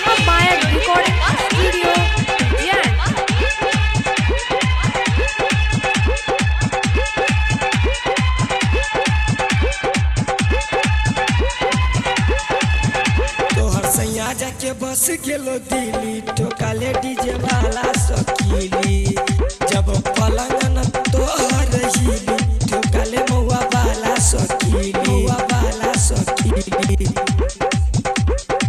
Mahamaya Recording Studio, Jan. तोहर सैया जाके बस गेलो दिल्ली, ठोकाले डीजे वाला सकीली। जब पलंग न तोहर हिली, ठोकाले मौआ वाला सकीली, मौआ वाला सकीली।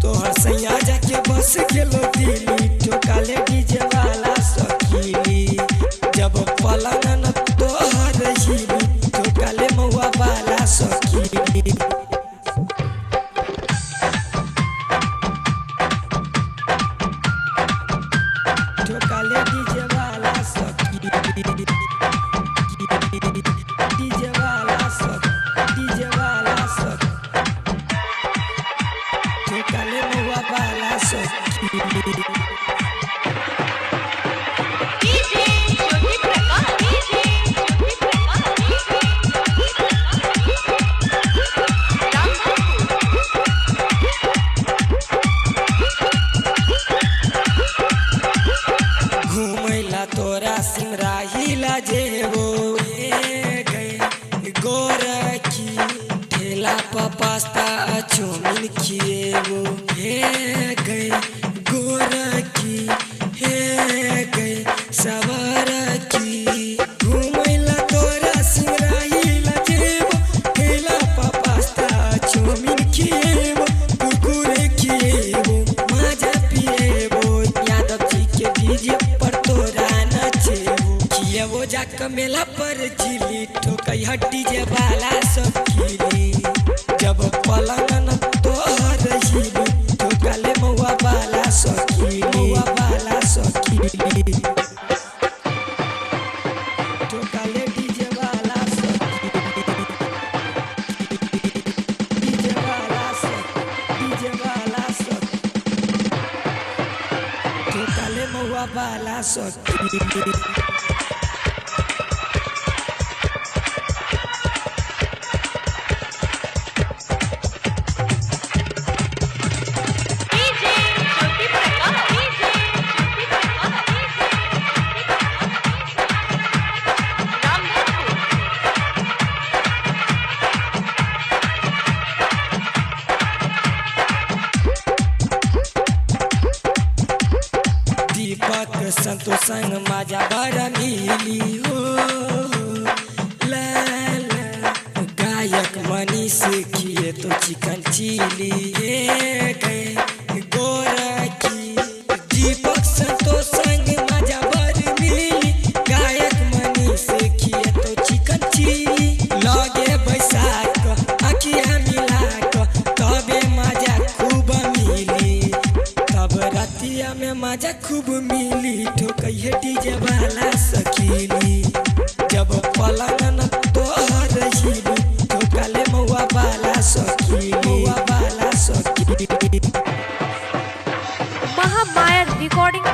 तोहर सैया जाके बस गेलो दिल्ली, ठोकाले डीजे वाला सकीली। जब पलंग न तोहर हिली, ठोकाले मौआ वाला सकीली। ठोकाले डीजे वाला सकीली, डीजे वाला सक, डीजे वाला सक। ठोकाले मौआ वाला सकीली। घूमैला तोरा सिमराहिला जेबो गए गोरखी, ठेला पर पास्ता चौमिन खिएबो हे गए गोरखी, हे गए सवरखी। घूमैला तोरा सिमराहिला जेबो, ठेला पर पास्ता चौमिन खिएबो, कुरकुरे खिएबो, माजा पिएबो। यादव जी के डीजे पर तोरा नचेबो, खिएबो जाके मेला पर झिली, ठोकै हड्डी जे वाला सब खिली। जब पलंग न तोहर हिली, ठोकाले मौआ वाला सकीली, मौआ वाला सकीली। ठोकाले डीजे वाला सकीली, डीजे वाला सक, डीजे वाला सक। ठोकाले मौआ वाला सकीली। दीपक संतोष संग माजा बड़ मिली हो, ला ला। गायक मनीष किए तो चिकन चिली, हे गए गोरखी। दीपक संतोष संग माजा बड़ मिली, गायक मनीष किए तो चिकन चिली। लगे बैसाख अखिया मिलाक, तबे मजा खूब मिली, तब रतिया में मजा खूब मिली। ठोकै डीजे वाला सकीली। जब पलंग न तोहर हिली, ठोकाले मौआ वाला सकीली, मौआ वाला सकीली। Mahamaya Recording